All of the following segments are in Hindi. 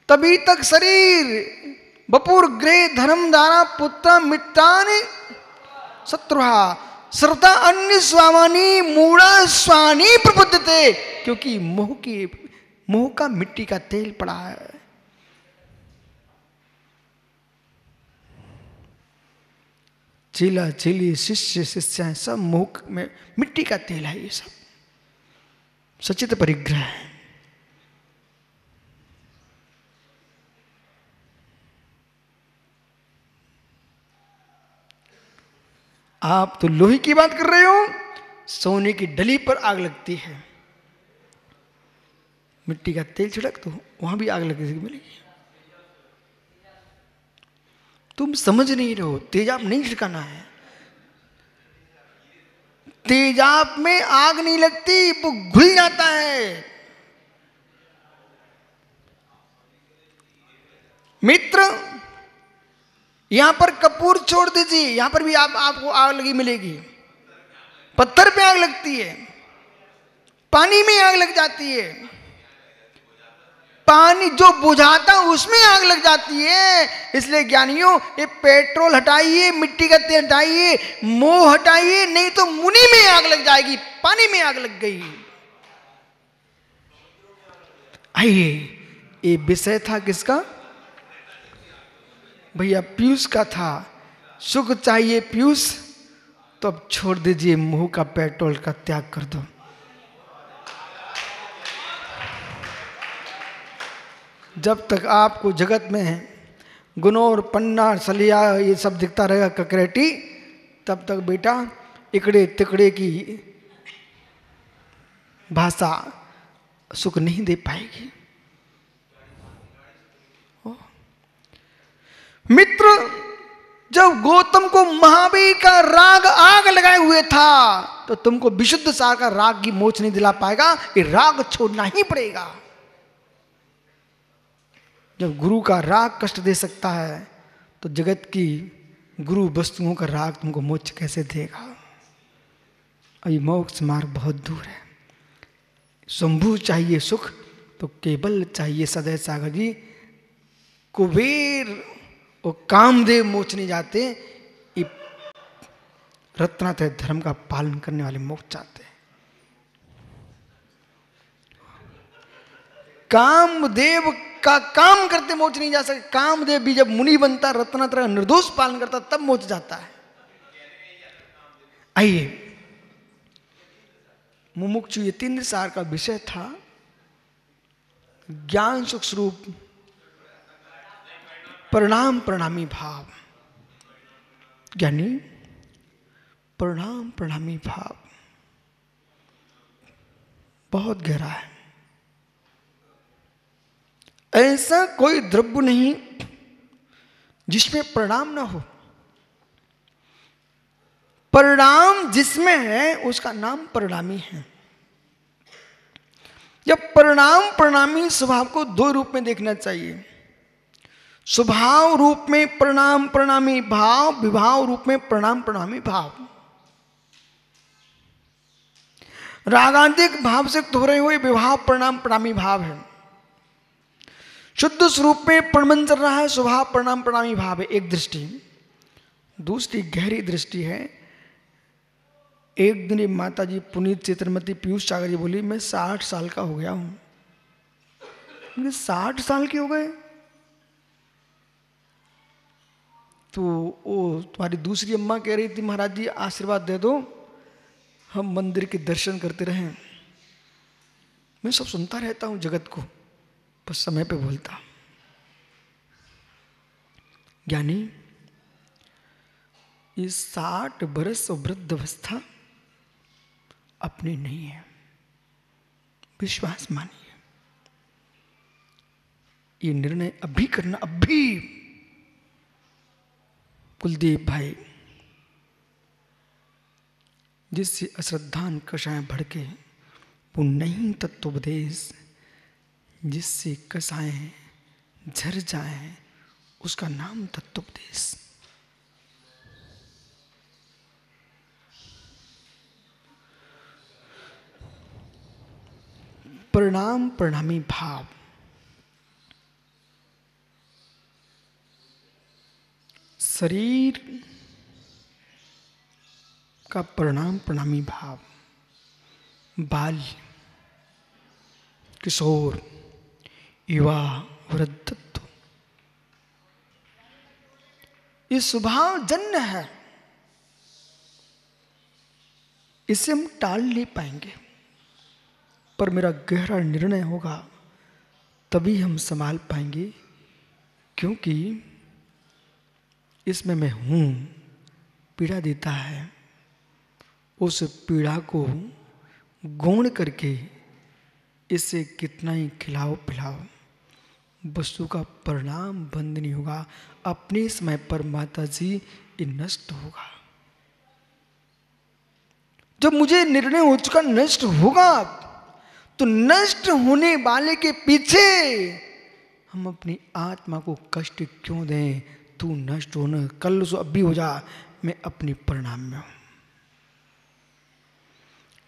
तभी तक शरीर बपुर ग्रह धर्म दारा पुत्र मित्रानि शत्रुहा श्रद्धा अन्य स्वामानी मूढ़ा स्वानी प्रबुद्धते, क्योंकि मोह का मिट्टी का तेल पड़ा है। चेला चेली शिष्य शिष्या सब मोह में मिट्टी का तेल है। ये सब सचित परिग्रह है। आप तो लोहे की बात कर रहे हो, सोने की डली पर आग लगती है, मिट्टी का तेल छिड़क दो वहां भी आग लगने से मिलेगी। तुम समझ नहीं रहे हो, तेजाब नहीं छिड़काना है। तेजाब में आग नहीं लगती, वो घुल जाता है। मित्र यहां पर कपूर छोड़ दीजिए, यहां पर भी आपको आग लगी मिलेगी। पत्थर पे आग लगती है, पानी में आग लग जाती है, पानी जो बुझाता उसमें आग लग जाती है। इसलिए ज्ञानियों, ये पेट्रोल हटाइए, मिट्टी का तेल हटाइए, मोह हटाइए, नहीं तो मुनि में आग लग जाएगी। पानी में आग लग गई। आइए, ये विषय था किसका? भैया पीयूष का था। सुख चाहिए पीयूष, तो अब छोड़ दीजिए मोह का, पेट्रोल का त्याग कर दो। जब तक आपको जगत में गुनोर पन्ना सलिया ये सब दिखता रहेगा ककरेटी, तब तक बेटा इकड़े तिकड़े की भाषा सुख नहीं दे पाएगी। मित्र, जब गौतम को महावीर का राग आग लगाए हुए था, तो तुमको विशुद्ध सार का राग की मोच नहीं दिला पाएगा। ये राग छोड़ना ही पड़ेगा। जब गुरु का राग कष्ट दे सकता है, तो जगत की गुरु वस्तुओं का राग तुमको मोक्ष कैसे देगा? अभी मोक्ष मार्ग बहुत दूर है। शंभु चाहिए सुख, तो केवल चाहिए सदैव सागर जी। कुबेर और कामदेव मोक्ष नहीं जाते, ये रत्नात्रय धर्म का पालन करने वाले मोक्ष चाहते हैं। कामदेव का काम करते मोक्ष नहीं जा सकते। कामदेव भी जब मुनि बनता, रत्नात्रय निर्दोष पालन करता, तब मोक्ष जाता है। आइए, मुमुक्षु यतीन्द्र सार का विषय था ज्ञान सुख स्वरूप प्रणाम प्रणामी भाव। ज्ञानी प्रणाम प्रणामी भाव बहुत गहरा है। ऐसा कोई द्रव्य नहीं जिसमें प्रणाम ना हो। प्रणाम जिसमें है उसका नाम प्रणामी है। जब प्रणाम प्रणामी स्वभाव को दो रूप में देखना चाहिए। स्वभाव रूप में प्रणाम प्रणामी भाव, विभाव रूप में प्रणाम प्रणामी भाव। रागांतिक भाव से हो हुए विभाव प्रणाम प्रणामी भाव है। शुद्ध स्वरूप में प्रणमन चल रहा है, स्वभाव प्रणाम प्रणामी भाव है। एक दृष्टि। दूसरी गहरी दृष्टि है। एक दिन माता जी पुनीत चित्रमती पीयूष सागर जी बोली, मैं 60 साल का हो गया हूं। 60 साल के हो गए? तो वो तुम्हारी दूसरी अम्मा कह रही थी, महाराज जी आशीर्वाद दे दो, हम मंदिर के दर्शन करते रहें। मैं सब सुनता रहता हूं जगत को, बस समय पे बोलता। ज्ञानी, ये 60 बरस और वृद्ध अवस्था अपनी नहीं है, विश्वास मानिए। ये निर्णय अभी करना, अभी। कुलदीप भाई, जिससे अश्रद्धान कषाय भड़के, वो नहीं तत्वोपदेश जिससे कसाएं झर जाए, उसका नाम तत्वोपदेश। प्रणाम प्रणामी भाव शरीर का प्रणाम प्रणामी भाव, बाल, किशोर, युवा, वृद्धत्व, ये स्वभाव जन्य है, इसे हम टाल नहीं पाएंगे। पर मेरा गहरा निर्णय होगा तभी हम संभाल पाएंगे, क्योंकि इसमें मैं हूं, पीड़ा देता है, उस पीड़ा को गौण करके इससे कितना ही खिलाओ पिलाओ, वस्तु का परिणाम बंद नहीं होगा। अपने समय पर माता जी ये नष्ट होगा। जब मुझे निर्णय हो चुका नष्ट होगा, तो नष्ट होने वाले के पीछे हम अपनी आत्मा को कष्ट क्यों दें? तू नष्ट होना, कल सो अभी हो जा, मैं अपनी परिणाम में हूं।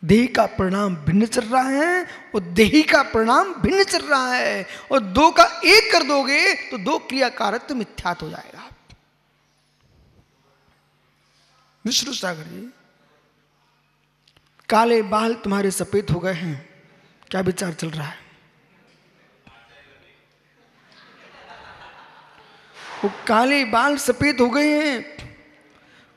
देह का परिणाम भिन्न चल रहा है और देही का परिणाम भिन्न चल रहा है, और दो का एक कर दोगे तो दो क्रियाकारत्व मिथ्यात हो जाएगा। विष्णु सागर जी, काले बाल तुम्हारे सफेद हो गए हैं, क्या विचार चल रहा है? वो काले बाल सफेद हो गए हैं,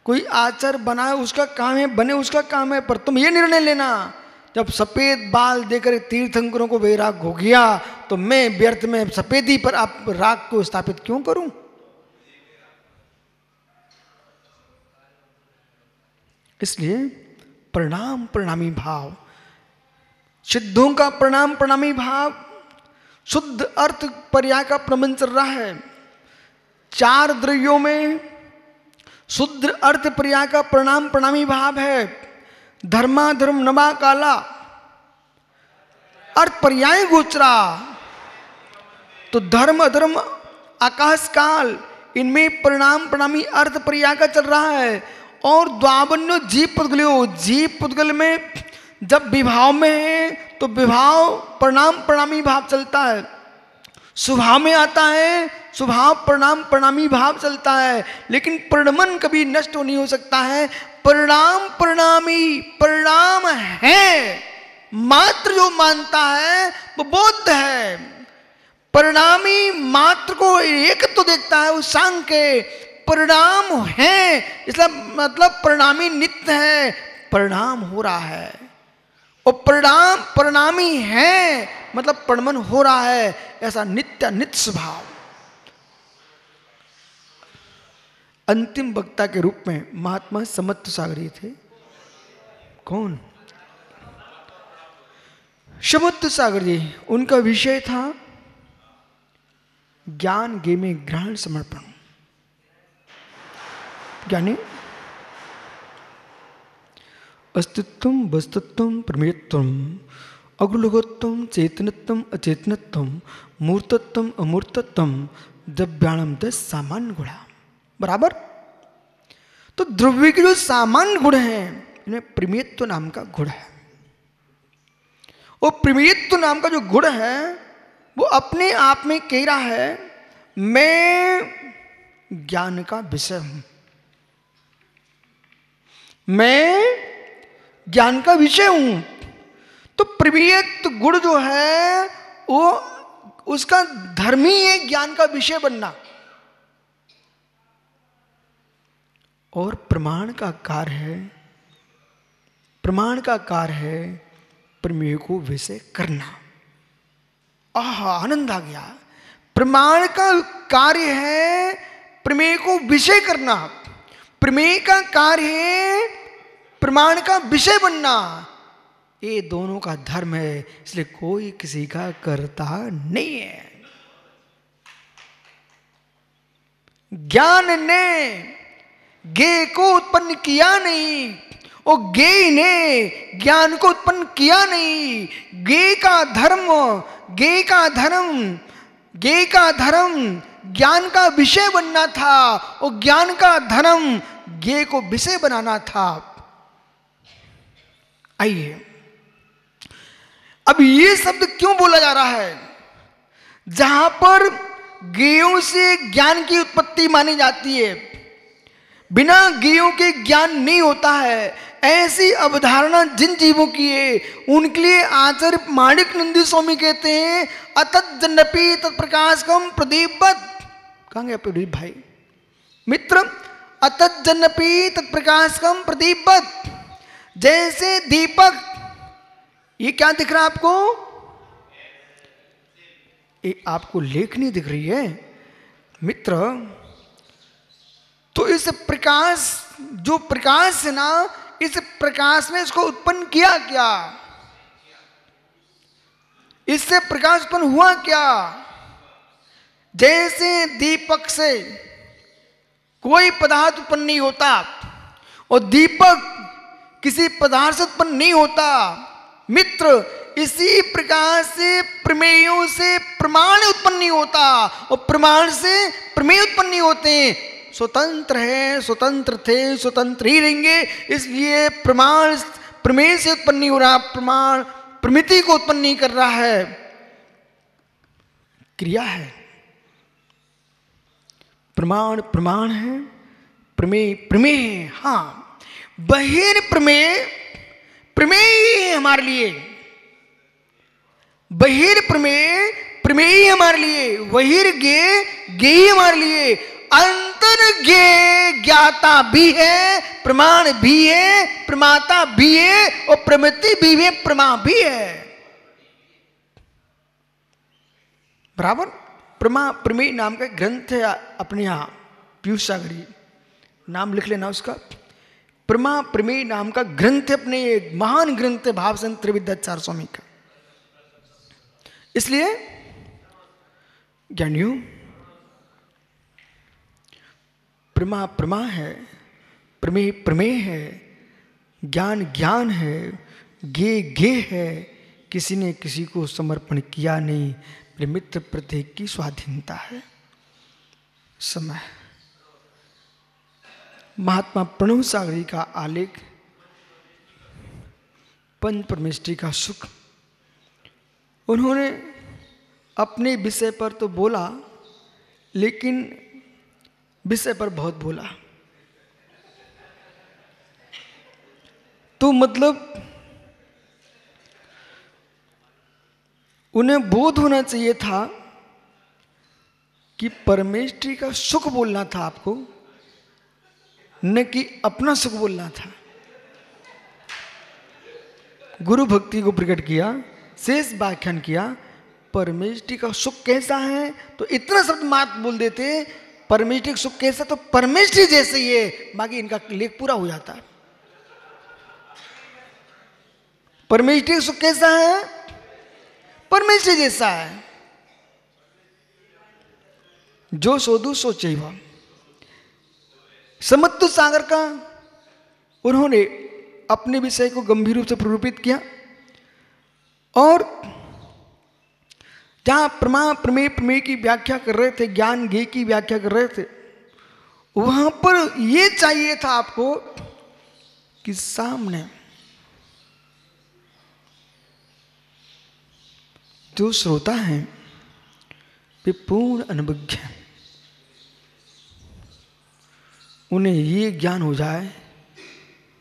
कोई आचार बनाए उसका काम है, बने उसका काम है, पर तुम ये निर्णय लेना, जब सफेद बाल देकर तीर्थंकरों को वैराग हो गया तो मैं व्यर्थ में सफेदी पर आप राग को स्थापित क्यों करूं? इसलिए प्रणाम प्रणामी भाव, सिद्धों का प्रणाम प्रणामी भाव, शुद्ध अर्थ पर्याय का प्रबंध चल रहा है। 4 द्रव्यों में शुद्ध अर्थ पर्याय का प्रणाम प्रणामी भाव है। धर्माधर्म नमा काला, अर्थ पर्याय गोचरा, तो धर्म अधर्म आकाश काल, इनमें प्रणाम प्रणामी अर्थ पर्याय का चल रहा है। और द्वावन्यो जीव पुद्गलियो, जीव पुद्गल में जब विभाव में है तो विभाव प्रणाम प्रणामी भाव चलता है, स्वभाव में आता है स्वभाव प्रणाम प्रणामी भाव चलता है। लेकिन परिणमन कभी नष्ट नहीं हो सकता है। प्रणाम प्रणामी परिणाम है, मात्र जो मानता है वो बौद्ध है। परिणामी मात्र को एक तो देखता है, वो सांख्य परिणाम है, इसलिए मतलब परिणामी नित्य है, परिणाम हो रहा है। और परिणाम परिणामी है मतलब परिणमन हो रहा है, ऐसा नित्य नित्य स्वभाव। अंतिम वक्ता के रूप में महात्मा समत्व सागरी थे। कौन? समत्व सागर जी। उनका विषय था ज्ञान गे में ग्रहण समर्पण। यानी अस्तित्वम वस्तुत्वम प्रमेयत्वम अग्रलोकत्वम चेतनत्वम अचेतनत्वम मूर्तत्वम अमूर्तत्वम द्रव्याणम 10 सामान्य गुण बराबर। तो द्रव्य के जो सामान्य गुण हैं इनमें प्रमेयत्व नाम का गुण है। और प्रमेयत्व नाम का जो गुण है वो अपने आप में कह रहा है मैं ज्ञान का विषय हूं, मैं ज्ञान का विषय हूं। तो प्रमेयत्व गुण जो है वो उसका धर्म ही है ज्ञान का विषय बनना। और प्रमाण का कार्य है, प्रमाण का कार्य है प्रमेय को विषय करना। आहा आनंद आ गया। प्रमाण का कार्य है प्रमेय को विषय करना, प्रमेय का कार्य है प्रमाण का विषय बनना। ये दोनों का धर्म है, इसलिए कोई किसी का कर्ता नहीं है। ज्ञान ने गे को उत्पन्न किया नहीं और गे ने ज्ञान को उत्पन्न किया नहीं। गे का धर्म, गे का धर्म, गे का धर्म ज्ञान का विषय बनना था और ज्ञान का धर्म गे को विषय बनाना था। आइए अब ये शब्द क्यों बोला जा रहा है? जहां पर गेयों से ज्ञान की उत्पत्ति मानी जाती है, बिना ज्ञेयों के ज्ञान नहीं होता है। ऐसी अवधारणा जिन जीवों की है उनके लिए आचार्य माणिकनंदी स्वामी कहते हैं अतत जन्नपी तत्प्रकाशकम प्रदीपवत। कहाँ गया प्रदीप भाई मित्र? अतत जन्नपी तत्प्रकाशकम प्रदीपवत, जैसे दीपक, ये क्या दिख रहा है आपको? ये आपको लेखनी दिख रही है मित्र। तो इस प्रकाश, जो प्रकाश है ना, इस प्रकाश में इसको उत्पन्न किया क्या? इससे प्रकाश उत्पन्न हुआ क्या? जैसे दीपक से कोई पदार्थ उत्पन्न नहीं होता और दीपक किसी पदार्थ से उत्पन्न नहीं होता मित्र, इसी प्रकार से प्रमेयों से प्रमाण उत्पन्न नहीं होता और प्रमाण से प्रमेय उत्पन्न नहीं होते। स्वतंत्र है, स्वतंत्र थे, स्वतंत्र ही रहेंगे। इसलिए प्रमाण प्रमेय से उत्पन्न नहीं हो रहा, प्रमाण प्रमिति को उत्पन्न नहीं कर रहा है, क्रिया है। प्रमाण प्रमाण है, प्रमेय प्रमेय है। हाँ, बहिर्प्रमेय प्रमेय ही है हमारे लिए, बहिर्प्रमेय प्रमेय हमारे लिए, बहिर्ज्ञेय ज्ञेय हमारे लिए, अंतर्ज्ञेय ज्ञाता भी है, प्रमाण भी है, प्रमाता भी है और प्रमिति भी है, प्रमा भी है। बराबर। प्रमा प्रमेय नाम का ग्रंथ है अपने यहां, पीयूष सागरी नाम लिख लेना उसका। प्रमा प्रमेय नाम का ग्रंथ है, अपने एक महान ग्रंथ है भाव संत त्रिविद्याचार्य स्वामी का। इसलिए ज्ञानियों, प्रमा प्रमा है, प्रमेय प्रमेय है, ज्ञान ज्ञान है, ज्ञेय ज्ञेय है। किसी ने किसी को समर्पण किया नहीं, मेरे मित्र प्रत्येक की स्वाधीनता है। समय महात्मा प्रणव सागरी का आलेख पंच परमेष्टि का सुख, उन्होंने अपने विषय पर तो बोला लेकिन विषय पर बहुत बोला। तो मतलब उन्हें बोध होना चाहिए था कि परमेष्टि का सुख बोलना था आपको, न कि अपना सुख बोलना था। गुरु भक्ति को प्रकट किया, शेष व्याख्यान किया, परमेष्टि का सुख कैसा है तो इतना शब्द मात्र बोल देते, परमेष्टि का सुख कैसा तो परमेष्टि जैसे ही है, बाकी इनका लेख पूरा हो जाता है। परमेष्टि का सुख कैसा है? परमेष्टि जैसा है। जो सोदु सो चैव। समत्तु सागर का उन्होंने अपने विषय को गंभीर रूप से प्ररूपित किया और जहां प्रमा प्रमेय प्रमेय की व्याख्या कर रहे थे, ज्ञान ज्ञेय की व्याख्या कर रहे थे, वहां पर यह चाहिए था आपको कि सामने जो श्रोता है वे पूर्ण अनभिज्ञ हैं, उन्हें ये ज्ञान हो जाए,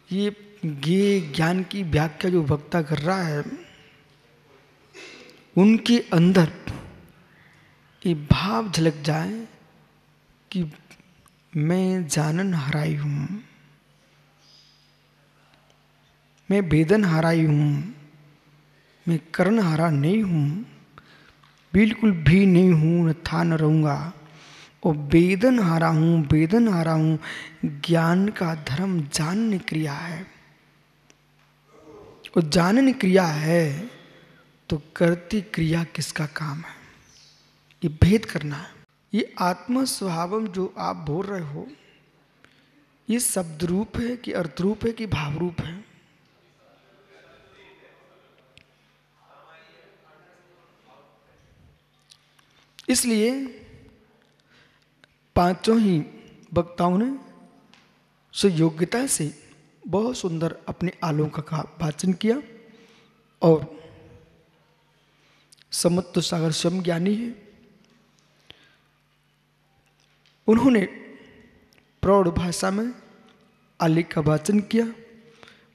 ये ज्ञान की व्याख्या जो वक्ता कर रहा है उनके अंदर ये भाव झलक जाए कि मैं जानन हराई हूं, मैं वेदन हराई हूं, मैं कर्ण हारा नहीं हूं, बिल्कुल भी नहीं हूं, न था न रहूंगा, और वेदन हारा हूं, वेदन हारा हूं। ज्ञान का धर्म जानने क्रिया है, और जानने क्रिया है तो करती क्रिया किसका काम है, ये भेद करना है। ये आत्म स्वभावम जो आप बोल रहे हो, ये शब्द रूप है कि अर्थ रूप है कि भाव रूप है? इसलिए पांचों ही वक्ताओं ने सुयोग्यता से बहुत सुंदर अपने आलोक का वाचन किया और समत्व सागर स्वयं ज्ञानी है, उन्होंने प्रौढ़ भाषा में आलेख का वाचन किया।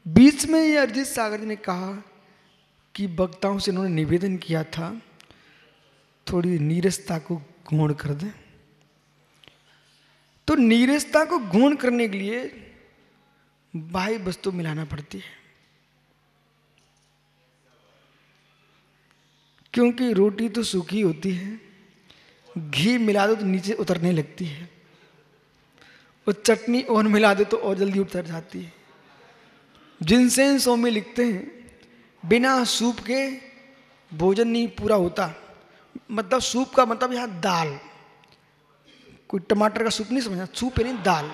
बीच में ये अरिजीत सागर जी ने कहा कि वक्ताओं से इन्होंने निवेदन किया था थोड़ी नीरसता को गौण कर दें। तो नीरसता को गौण करने के लिए बाह्य वस्तु मिलाना पड़ती है, क्योंकि रोटी तो सूखी होती है, घी मिला दो तो नीचे उतरने लगती है, और चटनी और मिला दे तो और जल्दी उतर जाती है। जिनसेन स्वामी लिखते हैं बिना सूप के भोजन नहीं पूरा होता। मतलब सूप का मतलब यहाँ दाल, कोई टमाटर का सूप नहीं समझना, सूप है नहीं दाल।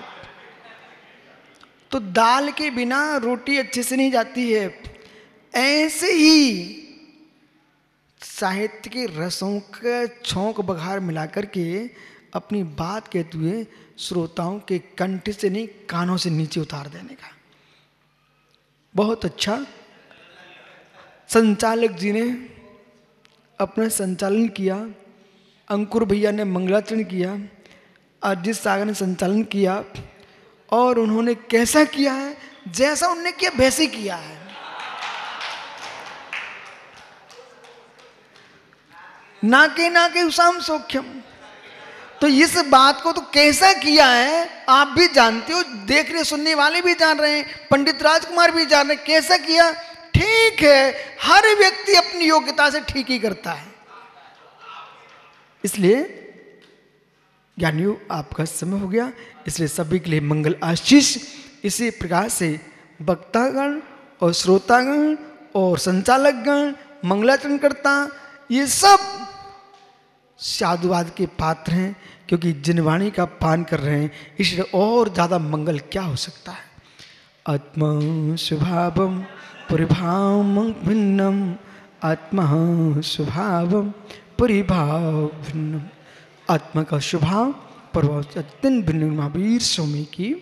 तो दाल के बिना रोटी अच्छे से नहीं जाती है। ऐसे ही साहित्य के रसों का छौंक बघार मिलाकर के अपनी बात कहते हुए श्रोताओं के कंठ से नहीं कानों से नीचे उतार देने का। बहुत अच्छा संचालक जी ने अपना संचालन किया, अंकुर भैया ने मंगलाचरण किया, अरिजीत सागर ने संचालन किया, और उन्होंने कैसा किया है, जैसा उन्होंने किया वैसे किया है। ना के उसाम सौख्यम। तो इस बात को तो कैसा किया है आप भी जानते हो, देख रहे सुनने वाले भी जान रहे हैं, पंडित राजकुमार भी जान रहे हैं कैसा किया। ठीक है, हर व्यक्ति अपनी योग्यता से ठीक ही करता है। इसलिए ज्ञानियों आपका समय हो गया, इसलिए सभी के लिए मंगल आशीष। इसी प्रकार से वक्तागण और श्रोतागण और संचालकगण, मंगलाचरण करता, ये सब साधुवाद के पात्र हैं, क्योंकि जिनवाणी का पान कर रहे हैं, इसलिए और ज्यादा मंगल क्या हो सकता है। आत्मा स्वभावम परिभाव भिन्नम, आत्मा स्वभावम परिभाव भिन्नम। आत्मा का स्वभाव प्रभाव से अत्यंत भिन्न महावीर स्वामी की